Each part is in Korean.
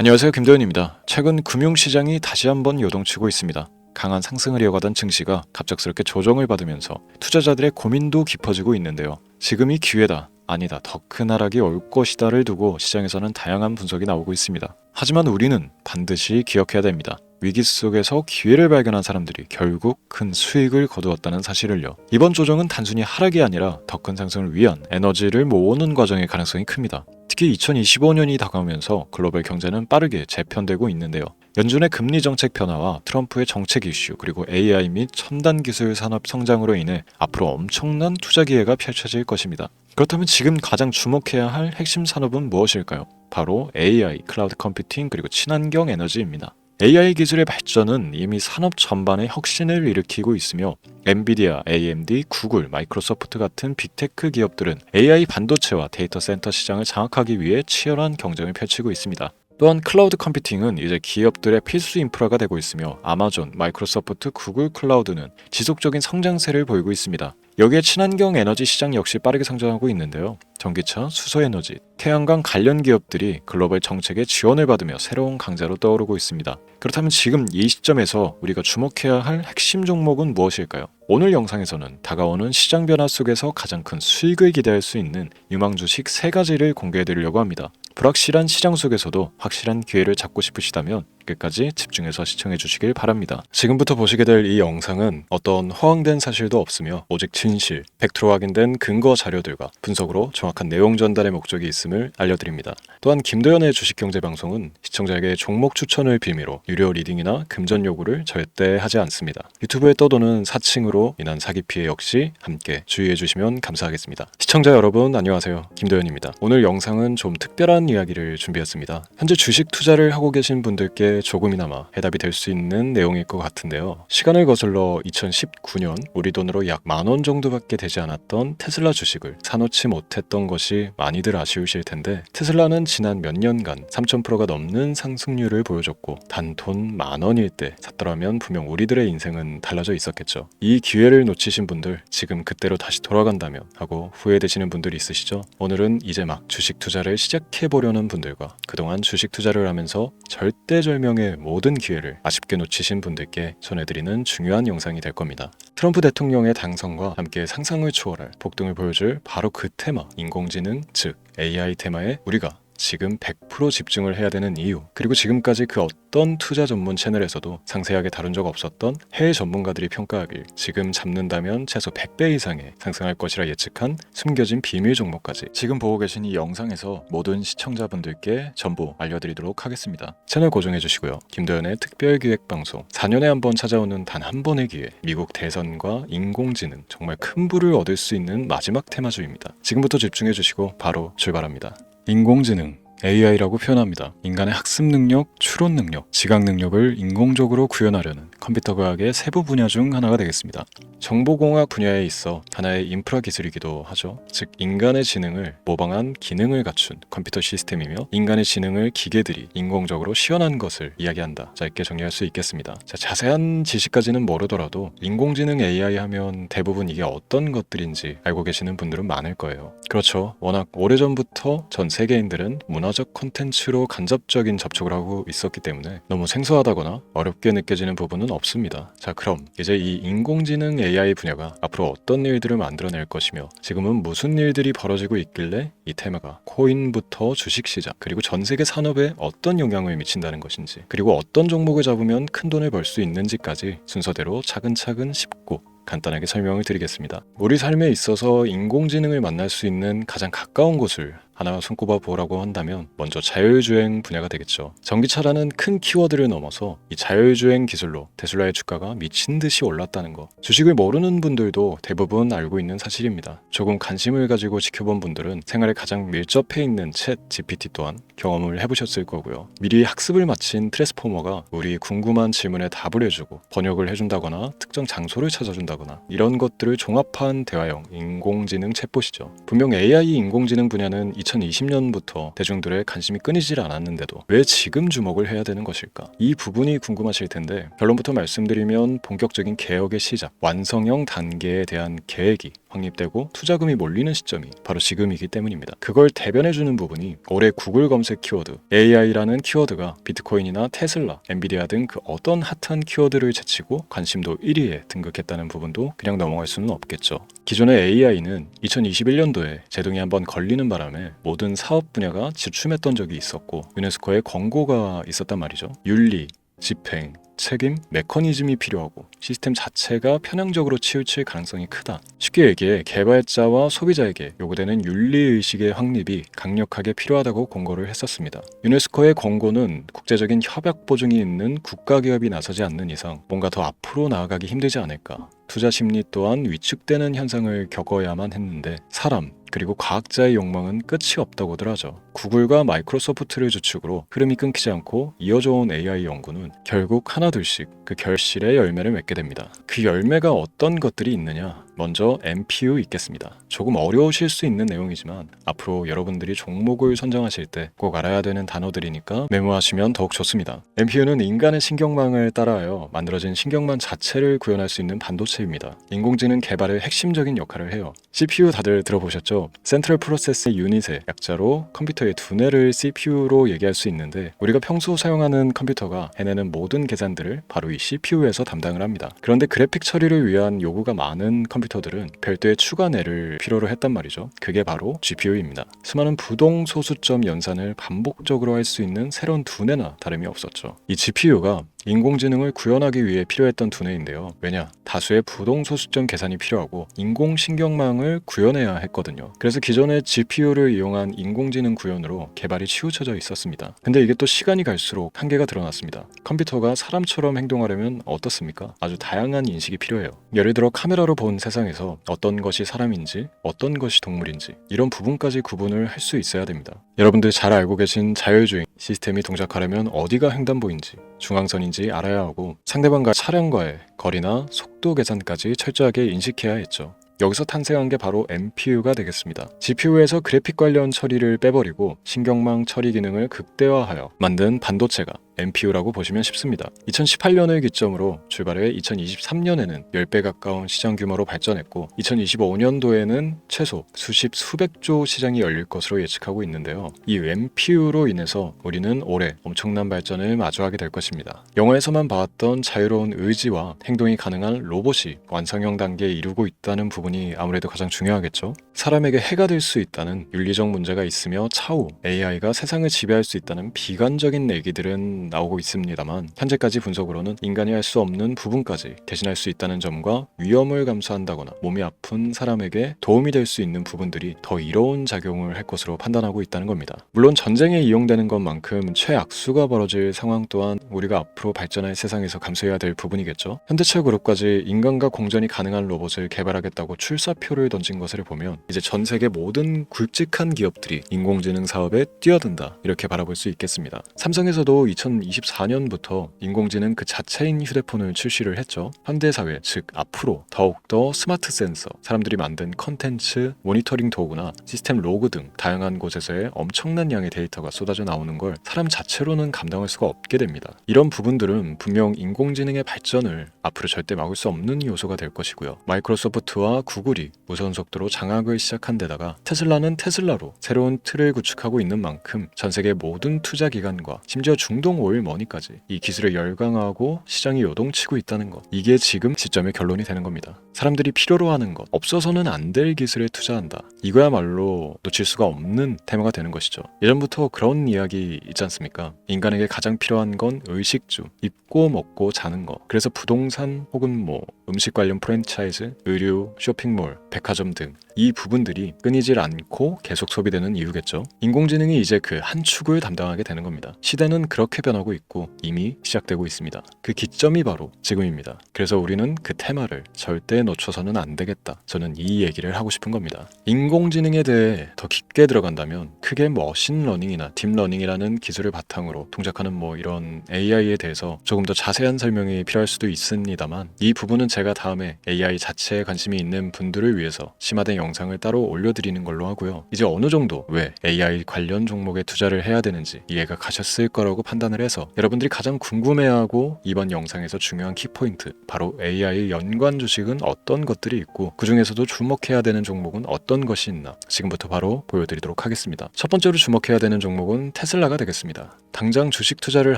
안녕하세요, 김도현입니다. 최근 금융시장이 다시 한번 요동치고 있습니다. 강한 상승을 이어가던 증시가 갑작스럽게 조정을 받으면서 투자자들의 고민도 깊어지고 있는데요. 지금이 기회다, 아니다, 더 큰 하락이 올 것이다를 두고 시장에서는 다양한 분석이 나오고 있습니다. 하지만 우리는 반드시 기억해야 됩니다. 위기 속에서 기회를 발견한 사람들이 결국 큰 수익을 거두었다는 사실을요. 이번 조정은 단순히 하락이 아니라 더 큰 상승을 위한 에너지를 모으는 과정의 가능성이 큽니다. 특히 2025년이 다가오면서 글로벌 경제는 빠르게 재편되고 있는데요. 연준의 금리 정책 변화와 트럼프의 정책 이슈, 그리고 AI 및 첨단 기술 산업 성장으로 인해 앞으로 엄청난 투자 기회가 펼쳐질 것입니다. 그렇다면 지금 가장 주목해야 할 핵심 산업은 무엇일까요? 바로 AI, 클라우드 컴퓨팅, 그리고 친환경 에너지입니다. AI 기술의 발전은 이미 산업 전반에 혁신을 일으키고 있으며 엔비디아, AMD, 구글, 마이크로소프트 같은 빅테크 기업들은 AI 반도체와 데이터 센터 시장을 장악하기 위해 치열한 경쟁을 펼치고 있습니다. 또한 클라우드 컴퓨팅은 이제 기업들의 필수 인프라가 되고 있으며 아마존, 마이크로소프트, 구글 클라우드는 지속적인 성장세를 보이고 있습니다. 여기에 친환경 에너지 시장 역시 빠르게 성장하고 있는데요. 전기차, 수소에너지, 태양광 관련 기업들이 글로벌 정책의 지원을 받으며 새로운 강자로 떠오르고 있습니다. 그렇다면 지금 이 시점에서 우리가 주목해야 할 핵심 종목은 무엇일까요? 오늘 영상에서는 다가오는 시장 변화 속에서 가장 큰 수익을 기대할 수 있는 유망 주식 3가지를 공개해드리려고 합니다. 불확실한 시장 속에서도 확실한 기회를 잡고 싶으시다면 끝까지 집중해서 시청해 주시길 바랍니다. 지금부터 보시게 될 이 영상은 어떤 허황된 사실도 없으며 오직 진실, 팩트로 확인된 근거 자료들과 분석으로 정확한 내용 전달의 목적이 있음을 알려드립니다. 또한 김도현의 주식경제방송은 시청자에게 종목 추천을 빌미로 유료 리딩이나 금전 요구를 절대 하지 않습니다. 유튜브에 떠도는 사칭으로 인한 사기 피해 역시 함께 주의해 주시면 감사하겠습니다. 시청자 여러분 안녕하세요, 김도현입니다. 오늘 영상은 좀 특별한 이야기를 준비했습니다. 현재 주식 투자를 하고 계신 분들께 조금이나마 해답이 될 수 있는 내용일 것 같은데요. 시간을 거슬러 2019년 우리 돈으로 약 10,000원 정도밖에 되지 않았던 테슬라 주식을 사놓지 못했던 것이 많이들 아쉬우실 텐데, 테슬라는 지난 몇 년간 3000%가 넘는 상승률을 보여줬고 단 돈 10,000원일 때 샀더라면 분명 우리들의 인생은 달라져 있었겠죠. 이 기회를 놓치신 분들, 지금 그때로 다시 돌아간다면 하고 후회되시는 분들이 있으시죠? 오늘은 이제 막 주식 투자를 시작해보려는 분들과 그동안 주식 투자를 하면서 절대절명의 모든 기회를 아쉽게 놓치신 분들께 전해드리는 중요한 영상이 될 겁니다. 트럼프 대통령의 당선과 함께 상상을 초월할 폭등을 보여줄 바로 그 테마, 인공지능, 즉 AI 테마에 우리가 지금 100% 집중을 해야 되는 이유, 그리고 지금까지 그 어떤 투자 전문 채널에서도 상세하게 다룬 적 없었던 해외 전문가들이 평가하길 지금 잡는다면 최소 100배 이상의 상승할 것이라 예측한 숨겨진 비밀 종목까지 지금 보고 계신 이 영상에서 모든 시청자분들께 전부 알려드리도록 하겠습니다. 채널 고정해 주시고요. 김도현의 특별기획방송, 4년에 한 번 찾아오는 단 한 번의 기회, 미국 대선과 인공지능, 정말 큰 부를 얻을 수 있는 마지막 테마주입니다. 지금부터 집중해 주시고 바로 출발합니다. 인공지능, AI라고 표현합니다. 인간의 학습 능력, 추론 능력, 지각 능력을 인공적으로 구현하려는 컴퓨터 과학의 세부 분야 중 하나가 되겠습니다. 정보공학 분야에 있어 하나의 인프라 기술이기도 하죠. 즉 인간의 지능을 모방한 기능을 갖춘 컴퓨터 시스템이며, 인간의 지능을 기계들이 인공적으로 시연한 것을 이야기한다. 짧게 정리할 수 있겠습니다. 자세한 지식까지는 모르더라도 인공지능 AI 하면 대부분 이게 어떤 것들인지 알고 계시는 분들은 많을 거예요. 그렇죠. 워낙 오래전부터 전 세계인들은 문화적 콘텐츠로 간접적인 접촉을 하고 있었기 때문에 너무 생소하다거나 어렵게 느껴지는 부분은 없습니다. 자, 그럼 이제 이 인공지능 AI 분야가 앞으로 어떤 일들을 만들어낼 것이며 지금은 무슨 일들이 벌어지고 있길래 이 테마가 코인부터 주식시장, 그리고 전 세계 산업에 어떤 영향을 미친다는 것인지, 그리고 어떤 종목을 잡으면 큰 돈을 벌 수 있는지까지 순서대로 차근차근 짚고 간단하게 설명을 드리겠습니다. 우리 삶에 있어서 인공지능을 만날 수 있는 가장 가까운 곳을 하나 손꼽아 보라고 한다면 먼저 자율주행 분야가 되겠죠. 전기차라는 큰 키워드를 넘어서 이 자율주행 기술로 테슬라의 주가가 미친 듯이 올랐다는 거, 주식을 모르는 분들도 대부분 알고 있는 사실입니다. 조금 관심을 가지고 지켜본 분들은 생활에 가장 밀접해 있는 챗 GPT 또한 경험을 해보셨을 거고요. 미리 학습을 마친 트랜스포머가 우리 궁금한 질문에 답을 해주고 번역을 해준다거나 특정 장소를 찾아준다거나 이런 것들을 종합한 대화형 인공지능 챗봇이죠. 분명 AI 인공지능 분야는 2020년부터 대중들의 관심이 끊이질 않았는데도 왜 지금 주목을 해야 되는 것일까? 이 부분이 궁금하실 텐데, 결론부터 말씀드리면 본격적인 개혁의 시작, 완성형 단계에 대한 계획이 확립되고 투자금이 몰리는 시점이 바로 지금이기 때문입니다. 그걸 대변해주는 부분이 올해 구글 검색 키워드 AI라는 키워드가 비트코인이나 테슬라, 엔비디아 등 그 어떤 핫한 키워드를 제치고 관심도 1위에 등극했다는 부분도 그냥 넘어갈 수는 없겠죠. 기존의 AI는 2021년도에 제동이 한번 걸리는 바람에 모든 사업 분야가 주춤했던 적이 있었고 유네스코의 권고가 있었단 말이죠. 윤리, 집행, 책임, 메커니즘이 필요하고 시스템 자체가 편향적으로 치우칠 가능성이 크다. 쉽게 얘기해 개발자와 소비자에게 요구되는 윤리의식의 확립이 강력하게 필요하다고 권고를 했었습니다. 유네스코의 권고는 국제적인 협약 보증이 있는 국가기업이 나서지 않는 이상 뭔가 더 앞으로 나아가기 힘들지 않을까. 투자 심리 또한 위축되는 현상을 겪어야만 했는데 사람 그리고 과학자의 욕망은 끝이 없다고들 하죠. 구글과 마이크로소프트를 주축으로 흐름이 끊기지 않고 이어져 온 AI 연구는 결국 하나둘씩 그 결실의 열매를 맺게 됩니다. 그 열매가 어떤 것들이 있느냐? 먼저 NPU 있겠습니다. 조금 어려우실 수 있는 내용이지만 앞으로 여러분들이 종목을 선정하실 때 꼭 알아야 되는 단어들이니까 메모하시면 더욱 좋습니다. NPU는 인간의 신경망을 따라하여 만들어진 신경망 자체를 구현할 수 있는 반도체입니다. 인공지능 개발의 핵심적인 역할을 해요. CPU 다들 들어보셨죠? 센트럴 프로세스 유닛의 약자로 컴퓨터의 두뇌를 CPU로 얘기할 수 있는데 우리가 평소 사용하는 컴퓨터가 해내는 모든 계산들을 바로 이 CPU에서 담당을 합니다. 그런데 그래픽 처리를 위한 요구가 많은 컴퓨터들은 별도의 추가뇌를 필요로 했단 말이죠. 그게 바로 GPU입니다. 수많은 부동 소수점 연산을 반복적으로 할 수 있는 새로운 두뇌나 다름이 없었죠. 이 GPU가 인공지능을 구현하기 위해 필요했던 두뇌인데요. 왜냐? 다수의 부동 소수점 계산이 필요하고 인공신경망을 구현해야 했거든요. 그래서 기존의 GPU를 이용한 인공지능 구현으로 개발이 치우쳐져 있었습니다. 근데 이게 또 시간이 갈수록 한계가 드러났습니다. 컴퓨터가 사람처럼 행동하려면 어떻습니까? 아주 다양한 인식이 필요해요. 예를 들어 카메라로 본 세상에서 어떤 것이 사람인지 어떤 것이 동물인지 이런 부분까지 구분을 할 수 있어야 됩니다. 여러분들 잘 알고 계신 자율주행 시스템이 동작하려면 어디가 횡단보인지 중앙선인지 알아야 하고 상대방과 차량과의 거리나 속도 계산까지 철저하게 인식해야 했죠. 여기서 탄생한 게 바로 NPU가 되겠습니다. GPU에서 그래픽 관련 처리를 빼버리고 신경망 처리 기능을 극대화하여 만든 반도체가 NPU라고 보시면 쉽습니다. 2018년을 기점으로 출발해 2023년에는 10배 가까운 시장 규모로 발전했고 2025년도에는 최소 수백조 시장이 열릴 것으로 예측하고 있는데요. 이 NPU로 인해서 우리는 올해 엄청난 발전을 마주하게 될 것입니다. 영화에서만 봐왔던 자유로운 의지와 행동이 가능한 로봇이 완성형 단계에 이르고 있다는 부분이 아무래도 가장 중요하겠죠. 사람에게 해가 될 수 있다는 윤리적 문제가 있으며 차후 AI가 세상을 지배할 수 있다는 비관적인 얘기들은 나오고 있습니다만 현재까지 분석으로는 인간이 할 수 없는 부분까지 대신할 수 있다는 점과 위험을 감수한다거나 몸이 아픈 사람에게 도움이 될 수 있는 부분들이 더 이로운 작용을 할 것으로 판단하고 있다는 겁니다. 물론 전쟁에 이용되는 것만큼 최악수가 벌어질 상황 또한 우리가 앞으로 발전할 세상에서 감수해야 될 부분이겠죠. 현대차 그룹까지 인간과 공전이 가능한 로봇을 개발하겠다고 출사표를 던진 것을 보면 이제 전 세계 모든 굵직한 기업들이 인공지능 사업에 뛰어든다 이렇게 바라볼 수 있겠습니다. 삼성에서도 2024년부터 인공지능 그 자체인 휴대폰을 출시를 했죠. 현대사회 즉 앞으로 더욱더 스마트 센서, 사람들이 만든 컨텐츠, 모니터링 도구나 시스템 로그 등 다양한 곳에서의 엄청난 양의 데이터가 쏟아져 나오는 걸 사람 자체로는 감당할 수가 없게 됩니다. 이런 부분들은 분명 인공지능의 발전을 앞으로 절대 막을 수 없는 요소가 될 것이고요. 마이크로소프트와 구글이 무선 속도로 장악을 시작한 데다가 테슬라는 테슬라로 새로운 틀을 구축하고 있는 만큼 전 세계 모든 투자 기관과 심지어 중동 오일 머니까지 이 기술을 열광하고 시장이 요동치고 있다는 것, 이게 지금 시점의 결론이 되는 겁니다. 사람들이 필요로 하는 것, 없어서는 안 될 기술에 투자한다. 이거야말로 놓칠 수가 없는 테마가 되는 것이죠. 예전부터 그런 이야기 있지 않습니까? 인간에게 가장 필요한 건 의식주, 입고 먹고 자는 것. 그래서 부동산 혹은 음식 관련 프랜차이즈, 의류, 쇼핑몰, 백화점 등 이 부분들이 끊이질 않고 계속 소비되는 이유겠죠. 인공지능이 이제 그 한 축을 담당하게 되는 겁니다. 시대는 그렇게 변하고 있고 이미 시작되고 있습니다. 그 기점이 바로 지금입니다. 그래서 우리는 그 테마를 절대 놓쳐서는 안 되겠다. 저는 이 얘기를 하고 싶은 겁니다. 인공지능에 대해 더 깊게 들어간다면 크게 머신러닝이나 딥러닝이라는 기술을 바탕으로 동작하는 이런 AI에 대해서 조금 더 자세한 설명이 필요할 수도 있습니다만 이 부분은 제가 다음에 AI 자체에 관심이 있는 분들을 위해서 심화된 영상을 따로 올려드리는 걸로 하고요. 이제 어느 정도 왜 AI 관련 종목에 투자를 해야 되는지 이해가 가셨을 거라고 판단을 진행을 해서 여러분들이 가장 궁금해하고 이번 영상에서 중요한 키포인트, 바로 AI 연관 주식은 어떤 것들이 있고 그 중에서도 주목해야 되는 종목은 어떤 것이 있나 지금부터 바로 보여드리도록 하겠습니다. 첫 번째로 주목해야 되는 종목은 테슬라가 되겠습니다. 당장 주식 투자를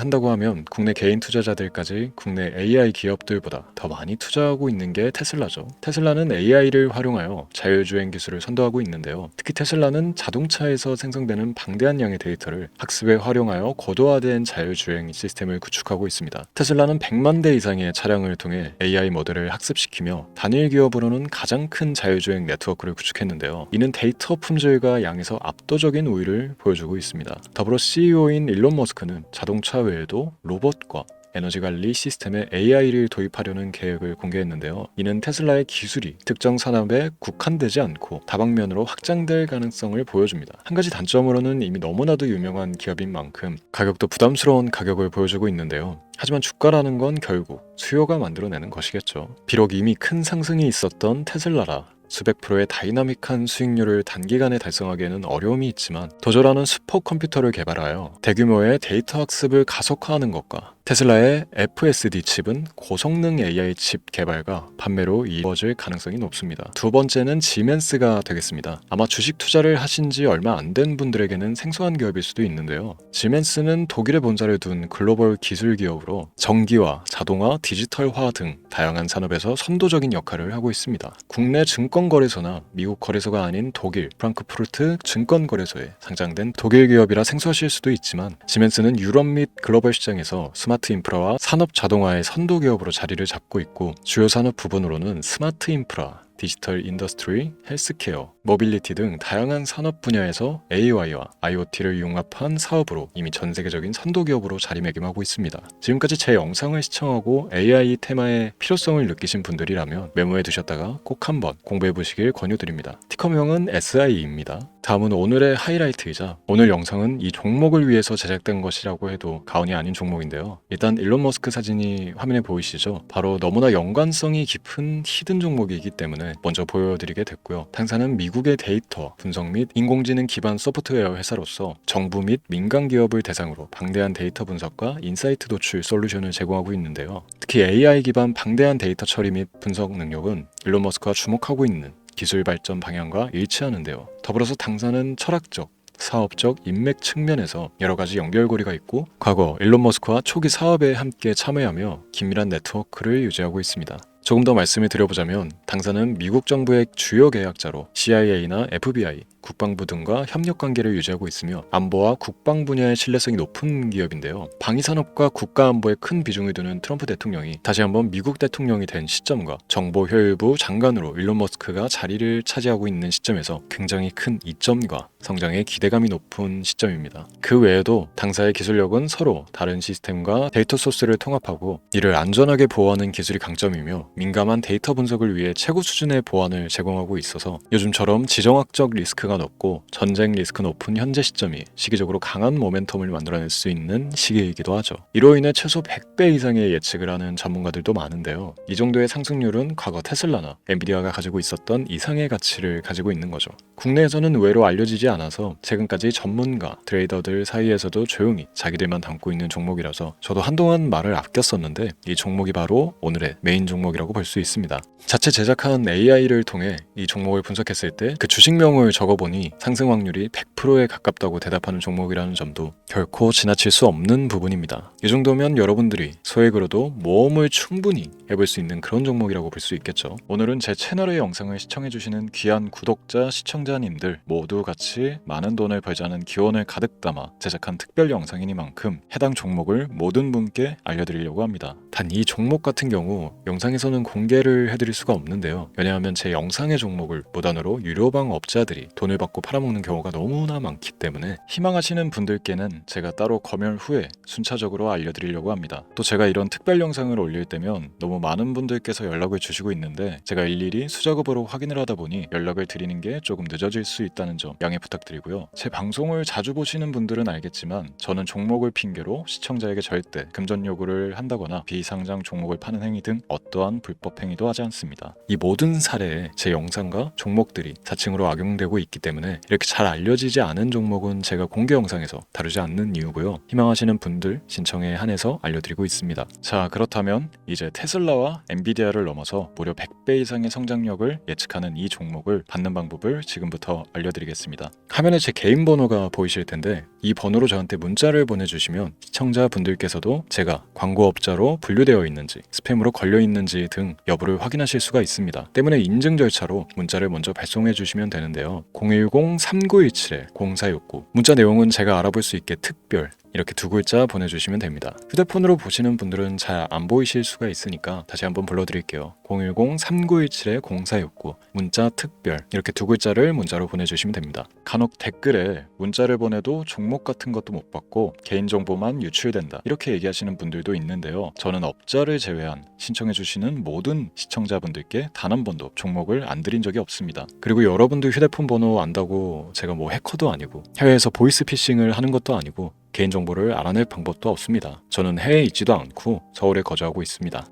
한다고 하면 국내 개인 투자자들까지 국내 AI 기업들보다 더 많이 투자하고 있는 게 테슬라죠. 테슬라는 AI를 활용하여 자율주행 기술을 선도하고 있는데요. 특히 테슬라는 자동차에서 생성되는 방대한 양의 데이터를 학습에 활용하여 고도화된 자율주행 시스템을 구축하고 있습니다. 테슬라는 100만 대 이상의 차량을 통해 AI 모델을 학습시키며 단일 기업으로는 가장 큰 자율주행 네트워크를 구축했는데요. 이는 데이터 품질과 양에서 압도적인 우위를 보여주고 있습니다. 더불어 CEO인 일론 머스크는 자동차 외에도 로봇과 에너지 관리 시스템에 AI를 도입하려는 계획을 공개했는데요. 이는 테슬라의 기술이 특정 산업에 국한되지 않고 다방면으로 확장될 가능성을 보여줍니다. 한 가지 단점으로는 이미 너무나도 유명한 기업인 만큼 가격도 부담스러운 가격을 보여주고 있는데요. 하지만 주가라는 건 결국 수요가 만들어내는 것이겠죠. 비록 이미 큰 상승이 있었던 테슬라라 수백 프로의 다이나믹한 수익률을 단기간에 달성하기에는 어려움이 있지만 도저라는 슈퍼컴퓨터를 개발하여 대규모의 데이터 학습을 가속화하는 것과 테슬라의 FSD 칩은 고성능 AI 칩 개발과 판매로 이루어질 가능성이 높습니다. 두 번째는 지멘스가 되겠습니다. 아마 주식 투자를 하신 지 얼마 안 된 분들에게는 생소한 기업일 수도 있는데요. 지멘스는 독일에 본사를 둔 글로벌 기술 기업으로 전기화, 자동화, 디지털화 등 다양한 산업에서 선도적인 역할을 하고 있습니다. 국내 증권거래소나 미국 거래소가 아닌 독일 프랑크푸르트 증권거래소에 상장된 독일 기업이라 생소하실 수도 있지만 지멘스는 유럽 및 글로벌 시장에서 스마트 인프라와 산업 자동화의 선도 기업으로 자리를 잡고 있고 주요 산업 부분으로는 스마트 인프라, 디지털 인더스트리, 헬스케어, 모빌리티 등 다양한 산업 분야에서 AI와 IoT를 융합한 사업으로 이미 전 세계적인 선도 기업으로 자리매김하고 있습니다. 지금까지 제 영상을 시청하고 AI 테마의 필요성을 느끼신 분들이라면 메모해 두셨다가 꼭 한번 공부해 보시길 권유드립니다. 티커명은 SI입니다. 다음은 오늘의 하이라이트이자 오늘 영상은 이 종목을 위해서 제작된 것이라고 해도 과언이 아닌 종목인데요. 일단 일론 머스크 사진이 화면에 보이시죠? 바로 너무나 연관성이 깊은 히든 종목이기 때문에 먼저 보여드리게 됐고요. 당사는 미국의 데이터 분석 및 인공지능 기반 소프트웨어 회사로서 정부 및 민간 기업을 대상으로 방대한 데이터 분석과 인사이트 도출 솔루션을 제공하고 있는데요. 특히 AI 기반 방대한 데이터 처리 및 분석 능력은 일론 머스크가 주목하고 있는 기술 발전 방향과 일치하는데요. 더불어서 당사는 철학적, 사업적 인맥 측면에서 여러 가지 연결고리가 있고 과거 일론 머스크와 초기 사업에 함께 참여하며 긴밀한 네트워크를 유지하고 있습니다. 조금 더 말씀을 드려보자면 당사는 미국 정부의 주요 계약자로 CIA나 FBI, 국방부 등과 협력관계를 유지하고 있으며 안보와 국방 분야의 신뢰성이 높은 기업인데요. 방위산업과 국가안보에 큰 비중을 두는 트럼프 대통령이 다시 한번 미국 대통령이 된 시점과 정보효율부 장관으로 일론 머스크가 자리를 차지하고 있는 시점에서 굉장히 큰 이점과 성장에 기대감이 높은 시점입니다. 그 외에도 당사의 기술력은 서로 다른 시스템과 데이터 소스를 통합하고 이를 안전하게 보호하는 기술이 강점이며 민감한 데이터 분석을 위해 최고 수준의 보안을 제공하고 있어서 요즘처럼 지정학적 리스크가 높고 전쟁 리스크 높은 현재 시점이 시기적으로 강한 모멘텀을 만들어낼 수 있는 시기이기도 하죠. 이로 인해 최소 100배 이상의 예측을 하는 전문가들도 많은데요. 이 정도의 상승률은 과거 테슬라나 엔비디아가 가지고 있었던 이상의 가치를 가지고 있는 거죠. 국내에서는 의외로 알려지지 않아서 최근까지 전문가, 트레이더들 사이에서도 조용히 자기들만 담고 있는 종목이라서 저도 한동안 말을 아꼈었는데 이 종목이 바로 오늘의 메인 종목이라고 볼 수 있습니다. 자체 제작한 AI를 통해 이 종목을 분석했을 때 그 주식명을 적어보니 상승 확률이 100%에 가깝다고 대답하는 종목이라는 점도 결코 지나칠 수 없는 부분입니다. 이 정도면 여러분들이 소액으로도 모험을 충분히 해볼 수 있는 그런 종목이라고 볼 수 있겠죠. 오늘은 제 채널의 영상을 시청해주시는 귀한 구독자, 시청자님들 모두 같이 많은 돈을 벌자는 기원을 가득 담아 제작한 특별 영상이니만큼 해당 종목을 모든 분께 알려드리려고 합니다. 단 이 종목 같은 경우 영상에서는 공개를 해드릴 수가 없는데요. 왜냐하면 제 영상의 종목을 무단으로 유료방 업자들이 돈을 받고 팔아먹는 경우가 너무나 많기 때문에 희망하시는 분들께는 제가 따로 검열 후에 순차적으로 알려드리려고 합니다. 또 제가 이런 특별 영상을 올릴 때면 너무 많은 분들께서 연락을 주시고 있는데 제가 일일이 수작업으로 확인을 하다 보니 연락을 드리는 게 조금 늦어질 수 있다는 점 양해 부탁드리고요. 제 방송을 자주 보시는 분들은 알겠지만 저는 종목을 핑계로 시청자에게 절대 금전 요구를 한다거나 비상장 종목을 파는 행위 등 어떠한 불법 행위도 하지 않습니다. 이 모든 사례에 제 영상과 종목들이 자칭으로 악용되고 있기 때문에 이렇게 잘 알려지지 않은 종목은 제가 공개 영상에서 다루지 않는 이유고요. 희망하시는 분들 신청에 한해서 알려드리고 있습니다. 자, 그렇다면 이제 테슬라와 엔비디아를 넘어서 무려 100배 이상의 성장력을 예측하는 이 종목을 받는 방법을 지금부터 알려드리겠습니다. 화면에 제 개인 번호가 보이실 텐데 이 번호로 저한테 문자를 보내주시면 시청자분들께서도 제가 광고업자로 분류되어 있는지 스팸으로 걸려 있는지 등 여부를 확인하실 수가 있습니다. 때문에 인증 절차로 문자를 먼저 발송해 주시면 되는데요. 010-3927-0469 문자 내용은 제가 알아볼 수 있게 특별 이렇게 두 글자 보내주시면 됩니다. 휴대폰으로 보시는 분들은 잘 안 보이실 수가 있으니까 다시 한번 불러드릴게요. 010-3927-0469 문자 특별 이렇게 두 글자를 문자로 보내주시면 됩니다. 간혹 댓글에 문자를 보내도 종목 같은 것도 못 받고 개인정보만 유출된다 이렇게 얘기하시는 분들도 있는데요. 저는 업자를 제외한 신청해주시는 모든 시청자분들께 단 한 번도 종목을 안 드린 적이 없습니다. 그리고 여러분들 휴대폰 번호 안다고 제가 뭐 해커도 아니고 해외에서 보이스피싱을 하는 것도 아니고 개인정보를 알아낼 방법도 없습니다. 저는 해외에 있지도 않고 서울에 거주하고 있습니다.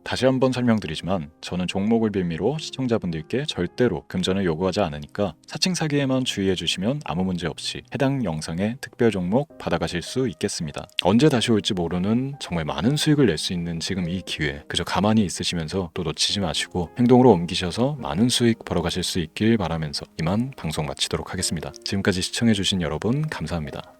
다시 한번 설명드리지만 저는 종목을 빌미로 시청자분들께 절대로 금전을 요구하지 않으니까 사칭 사기에만 주의해 주시면 아무 문제 없이 해당 영상의 특별 종목 받아가실 수 있겠습니다. 언제 다시 올지 모르는 정말 많은 수익을 낼 수 있는 지금 이 기회 그저 가만히 있으시면서 또 놓치지 마시고 행동으로 옮기셔서 많은 수익 벌어가실 수 있길 바라면서 이만 방송 마치도록 하겠습니다. 지금까지 시청해 주신 여러분 감사합니다.